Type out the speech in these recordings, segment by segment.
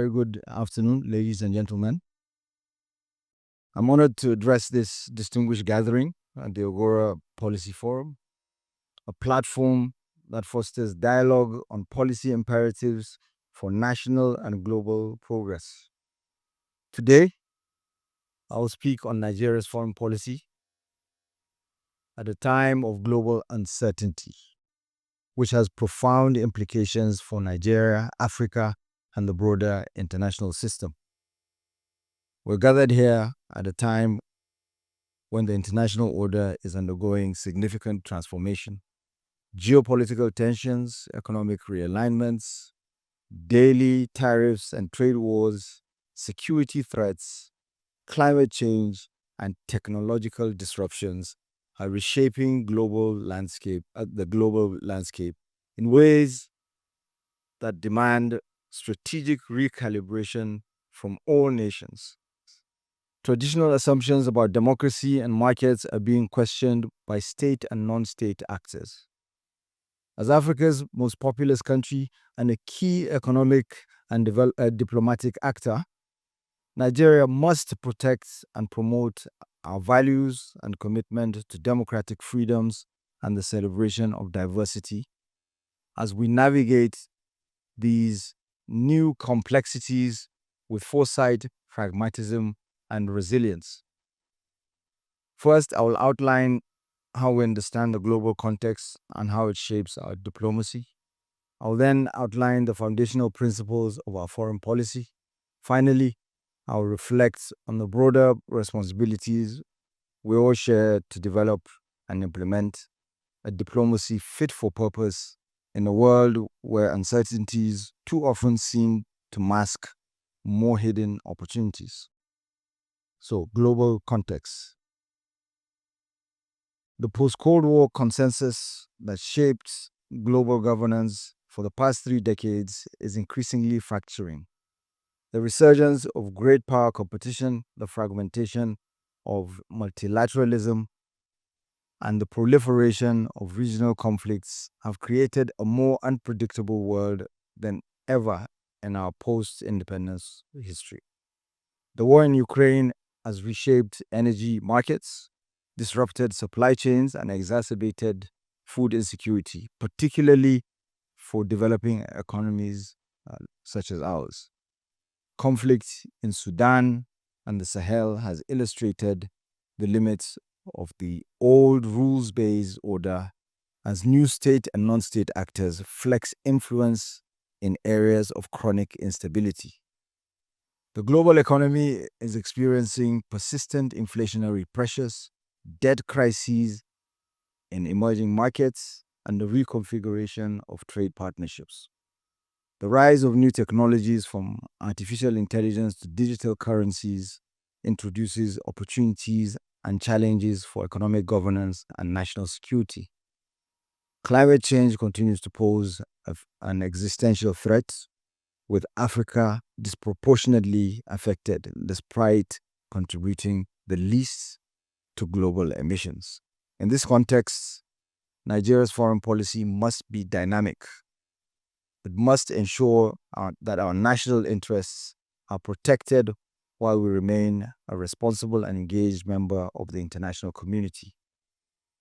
very good afternoon, ladies and gentlemen. I'm honored to address this distinguished gathering at the Agora Policy Forum, a platform that fosters dialogue on policy imperatives for national and global progress. Today, I will speak on Nigeria's foreign policy at a time of global uncertainty, which has profound implications for Nigeria, Africa, and the broader international system. We're gathered here at a time when the international order is undergoing significant transformation. Geopolitical tensions, economic realignments, daily tariffs and trade wars, security threats, climate change, and technological disruptions are reshaping the global landscape in ways that demand strategic recalibration from all nations. Traditional assumptions about democracy and markets are being questioned by state and non-state actors. As Africa's most populous country and a key economic and diplomatic actor, Nigeria must protect and promote our values and commitment to democratic freedoms and the celebration of diversity as we navigate these new complexities with foresight, pragmatism, and resilience. First, I will outline how we understand the global context and how it shapes our diplomacy. I will then outline the foundational principles of our foreign policy. Finally, I will reflect on the broader responsibilities we all share to develop and implement a diplomacy fit for purpose in a world where uncertainties too often seem to mask more hidden opportunities. So, global context. The post-Cold War consensus that shaped global governance for the past 3 decades is increasingly fracturing. The resurgence of great power competition, the fragmentation of multilateralism, and the proliferation of regional conflicts have created a more unpredictable world than ever in our post-independence history. The war in Ukraine has reshaped energy markets, disrupted supply chains, and exacerbated food insecurity, particularly for developing economies such as ours. Conflict in Sudan and the Sahel has illustrated the limits of the old rules-based order as new state and non-state actors flex influence in areas of chronic instability. The global economy is experiencing persistent inflationary pressures, debt crises in emerging markets, and the reconfiguration of trade partnerships. The rise of new technologies from artificial intelligence to digital currencies introduces opportunities and challenges for economic governance and national security. Climate change continues to pose an existential threat, with Africa disproportionately affected despite contributing the least to global emissions. In this context, Nigeria's foreign policy must be dynamic. It must ensure that our national interests are protected while we remain a responsible and engaged member of the international community.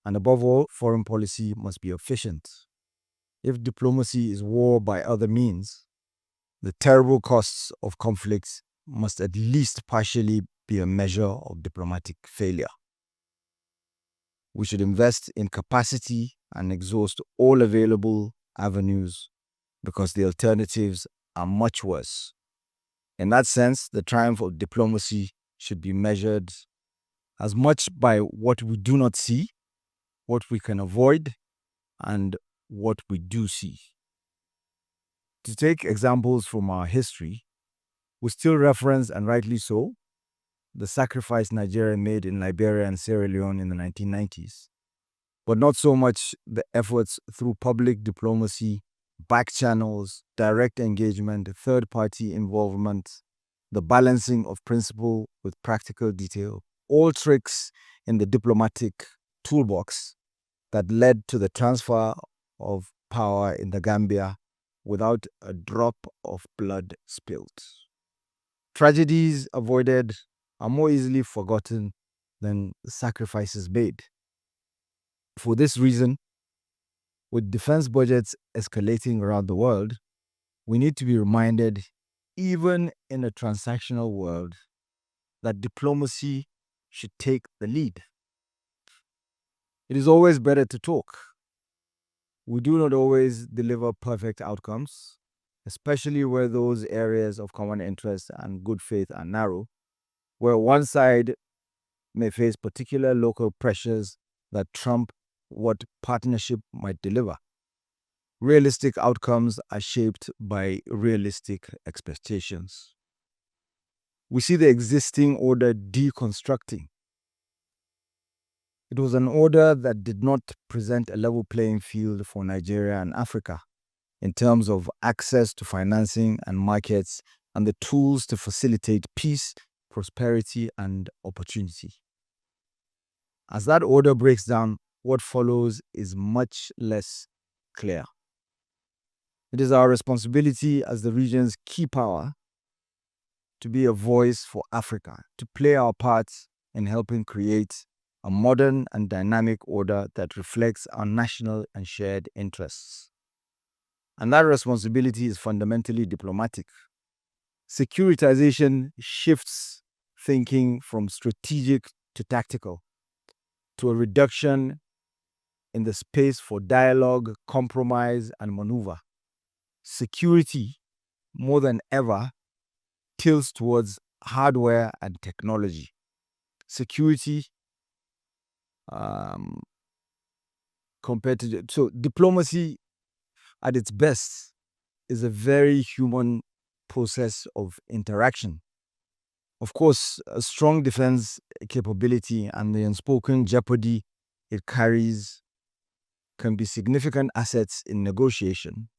And above all, foreign policy must be efficient. If diplomacy is war by other means, the terrible costs of conflicts must at least partially be a measure of diplomatic failure. We should invest in capacity and exhaust all available avenues because the alternatives are much worse. In that sense, the triumph of diplomacy should be measured as much by what we do not see, what we can avoid, and what we do see. To take examples from our history, we still reference, and rightly so, the sacrifice Nigeria made in Liberia and Sierra Leone in the 1990s, but not so much the efforts through public diplomacy, back channels, direct engagement, third-party involvement, the balancing of principle with practical detail, all tricks in the diplomatic toolbox that led to the transfer of power in the Gambia without a drop of blood spilled. Tragedies avoided are more easily forgotten than sacrifices made. For this reason, with defense budgets escalating around the world, we need to be reminded, even in a transactional world, that diplomacy should take the lead. It is always better to talk. We do not always deliver perfect outcomes, especially where those areas of common interest and good faith are narrow, where one side may face particular local pressures that trump what partnership might deliver. Realistic outcomes are shaped by realistic expectations. We see the existing order deconstructing. It was an order that did not present a level playing field for Nigeria and Africa in terms of access to financing and markets and the tools to facilitate peace, prosperity, and opportunity. As that order breaks down, what follows is much less clear. It is our responsibility as the region's key power to be a voice for Africa, to play our part in helping create a modern and dynamic order that reflects our national and shared interests. And that responsibility is fundamentally diplomatic. Securitization shifts thinking from strategic to tactical, to a reduction in the space for dialogue, compromise, and maneuver. Security, more than ever, tilts towards hardware and technology. Security compared to so diplomacy at its best is a very human process of interaction. Of course, a strong defense capability and the unspoken jeopardy it carries can be significant assets in negotiation.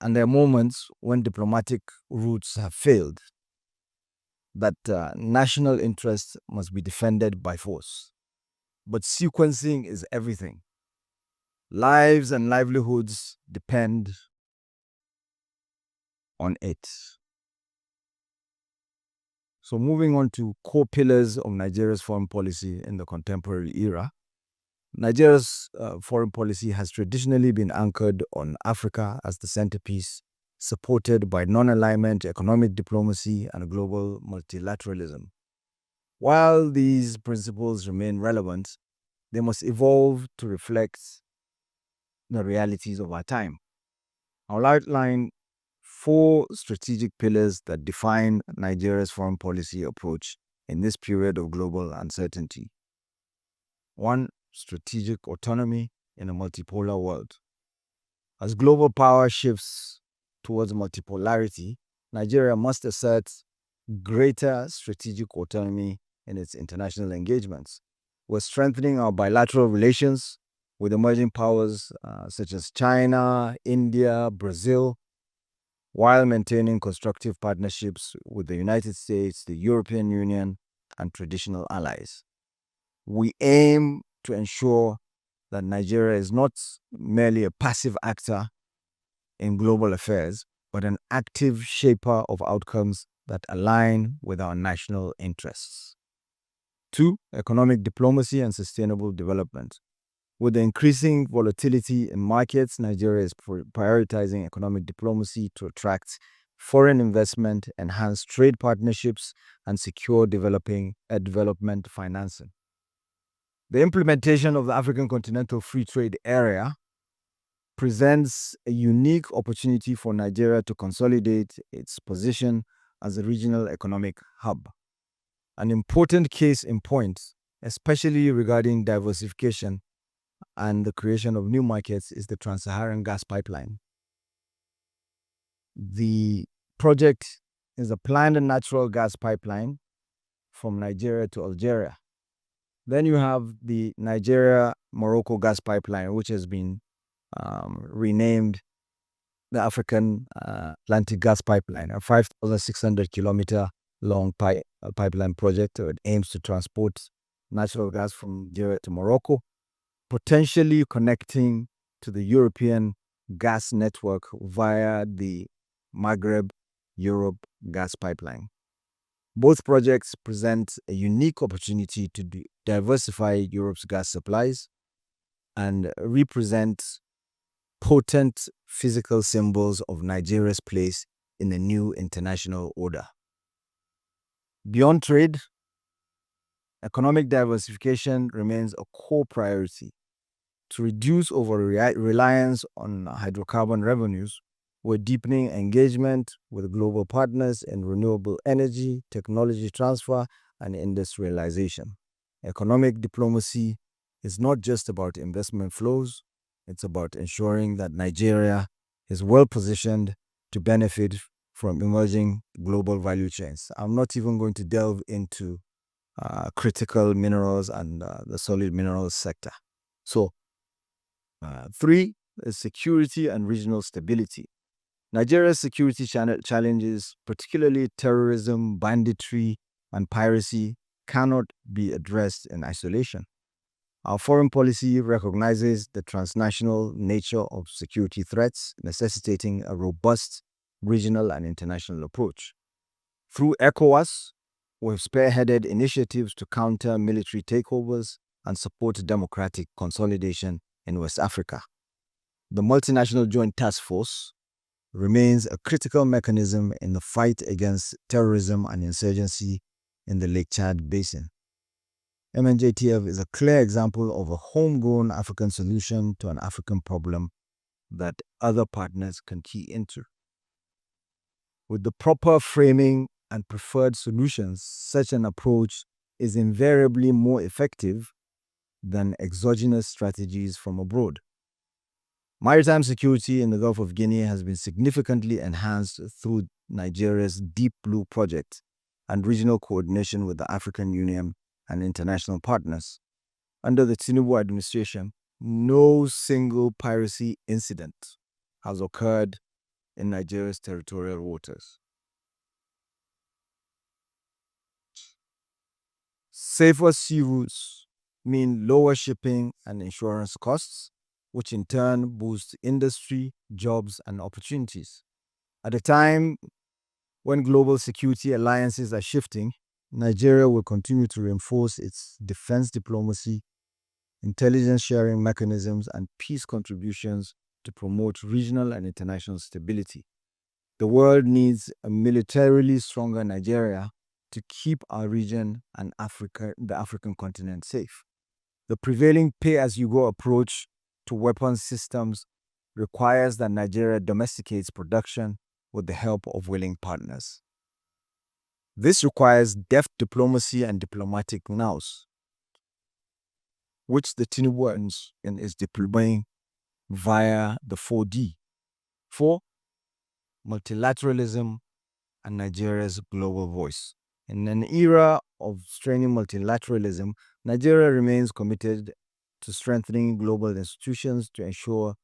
And there are moments when diplomatic routes have failed, that national interests must be defended by force. But sequencing is everything. Lives and livelihoods depend on it. So moving on to core pillars of Nigeria's foreign policy in the contemporary era. Nigeria's foreign policy has traditionally been anchored on Africa as the centerpiece, supported by non-alignment, economic diplomacy, and global multilateralism. While these principles remain relevant, they must evolve to reflect the realities of our time. I'll outline 4 strategic pillars that define Nigeria's foreign policy approach in this period of global uncertainty. 1. Strategic autonomy in a multipolar world. As global power shifts towards multipolarity, Nigeria must assert greater strategic autonomy in its international engagements. We're strengthening our bilateral relations with emerging powers such as China, India, Brazil, while maintaining constructive partnerships with the United States, the European Union, and traditional allies. We aim to ensure that Nigeria is not merely a passive actor in global affairs, but an active shaper of outcomes that align with our national interests. 2. Economic diplomacy and sustainable development. With the increasing volatility in markets, Nigeria is prioritizing economic diplomacy to attract foreign investment, enhance trade partnerships, and secure development financing. The implementation of the African Continental Free Trade Area presents a unique opportunity for Nigeria to consolidate its position as a regional economic hub. An important case in point, especially regarding diversification and the creation of new markets, is the Trans-Saharan gas pipeline. The project is a planned natural gas pipeline from Nigeria to Algeria. Then you have the Nigeria-Morocco gas pipeline, which has been renamed the African Atlantic Gas Pipeline, a 5,600 kilometer long pipeline project that aims to transport natural gas from Nigeria to Morocco, potentially connecting to the European gas network via the Maghreb Europe gas pipeline. Both projects present a unique opportunity to diversify Europe's gas supplies and represent potent physical symbols of Nigeria's place in the new international order. Beyond trade, economic diversification remains a core priority. To reduce over-reliance on hydrocarbon revenues, we're deepening engagement with global partners in renewable energy, technology transfer, and industrialization. Economic diplomacy is not just about investment flows, it's about ensuring that Nigeria is well positioned to benefit from emerging global value chains. I'm not even going to delve into critical minerals and the solid minerals sector. So, three is security and regional stability. Nigeria's security challenges, particularly terrorism, banditry, and piracy, cannot be addressed in isolation. Our foreign policy recognizes the transnational nature of security threats, necessitating a robust regional and international approach. Through ECOWAS, we've spearheaded initiatives to counter military takeovers and support democratic consolidation in West Africa. The Multinational Joint Task Force remains a critical mechanism in the fight against terrorism and insurgency in the Lake Chad Basin. MNJTF is a clear example of a homegrown African solution to an African problem that other partners can key into. With the proper framing and preferred solutions, such an approach is invariably more effective than exogenous strategies from abroad. Maritime security in the Gulf of Guinea has been significantly enhanced through Nigeria's Deep Blue project and regional coordination with the African Union and international partners. Under the Tinubu administration, no single piracy incident has occurred in Nigeria's territorial waters. Safer sea routes mean lower shipping and insurance costs, which in turn boost industry, jobs, and opportunities. At a time when global security alliances are shifting, Nigeria will continue to reinforce its defense diplomacy, intelligence sharing mechanisms, and peace contributions to promote regional and international stability. The world needs a militarily stronger Nigeria to keep our region and the African continent safe. The prevailing pay-as-you-go approach to weapons systems requires that Nigeria domesticates production with the help of willing partners. This requires deft diplomacy and diplomatic nous, which the Tinubu is deploying via the 4D. 4. Multilateralism and Nigeria's global voice. In an era of straining multilateralism, Nigeria remains committed to strengthening global institutions to ensure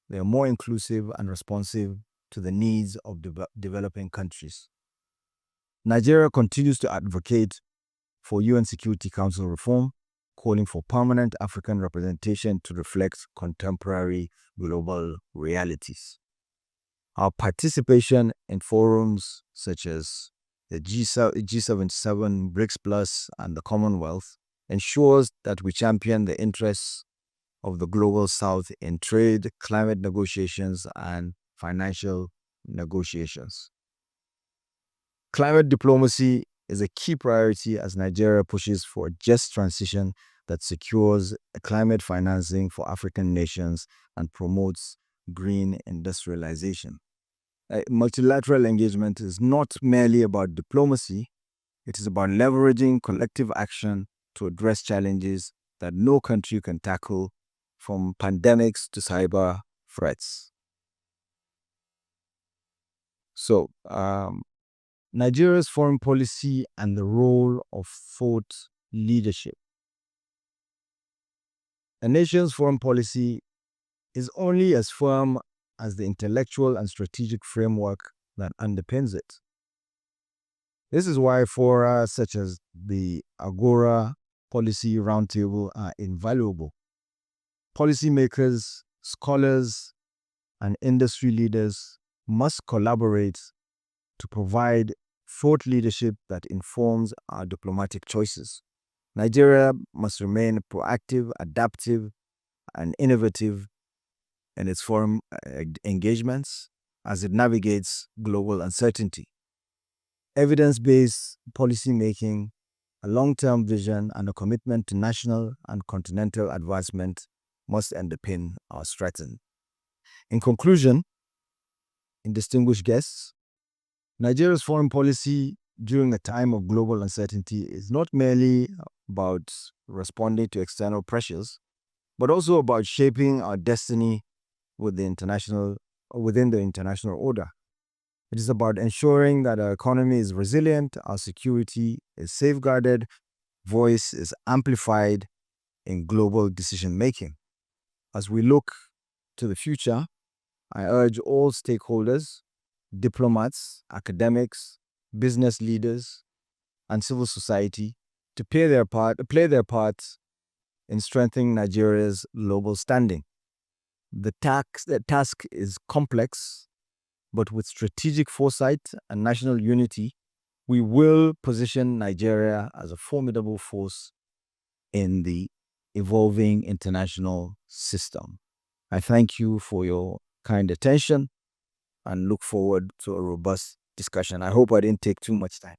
they are more inclusive and responsive to the needs of developing countries. Nigeria continues to advocate for UN Security Council reform, calling for permanent African representation to reflect contemporary global realities. Our participation in forums such as the G77, BRICS Plus, and the Commonwealth ensures that we champion the interests of the global South in trade, climate negotiations, and financial negotiations. Climate diplomacy is a key priority as Nigeria pushes for a just transition that secures climate financing for African nations and promotes green industrialization. Multilateral engagement is not merely about diplomacy, it is about leveraging collective action to address challenges that no country can tackle, from pandemics to cyber threats. So, Nigeria's foreign policy and the role of thought leadership. A nation's foreign policy is only as firm as the intellectual and strategic framework that underpins it. This is why fora such as the Agora Policy Roundtable are invaluable. Policymakers, scholars, and industry leaders must collaborate to provide thought leadership that informs our diplomatic choices. Nigeria must remain proactive, adaptive, and innovative in its foreign engagements as it navigates global uncertainty. Evidence-based policymaking, a long-term vision, and a commitment to national and continental advancement must underpin our strategy. In conclusion, distinguished guests, Nigeria's foreign policy during a time of global uncertainty is not merely about responding to external pressures, but also about shaping our destiny within the international order. It is about ensuring that our economy is resilient, our security is safeguarded, voice is amplified in global decision making. As we look to the future, I urge all stakeholders, diplomats, academics, business leaders, and civil society to play their part in strengthening Nigeria's global standing. The task is complex, but with strategic foresight and national unity, we will position Nigeria as a formidable force in the evolving international system. I thank you for your kind attention and look forward to a robust discussion. I hope I didn't take too much time.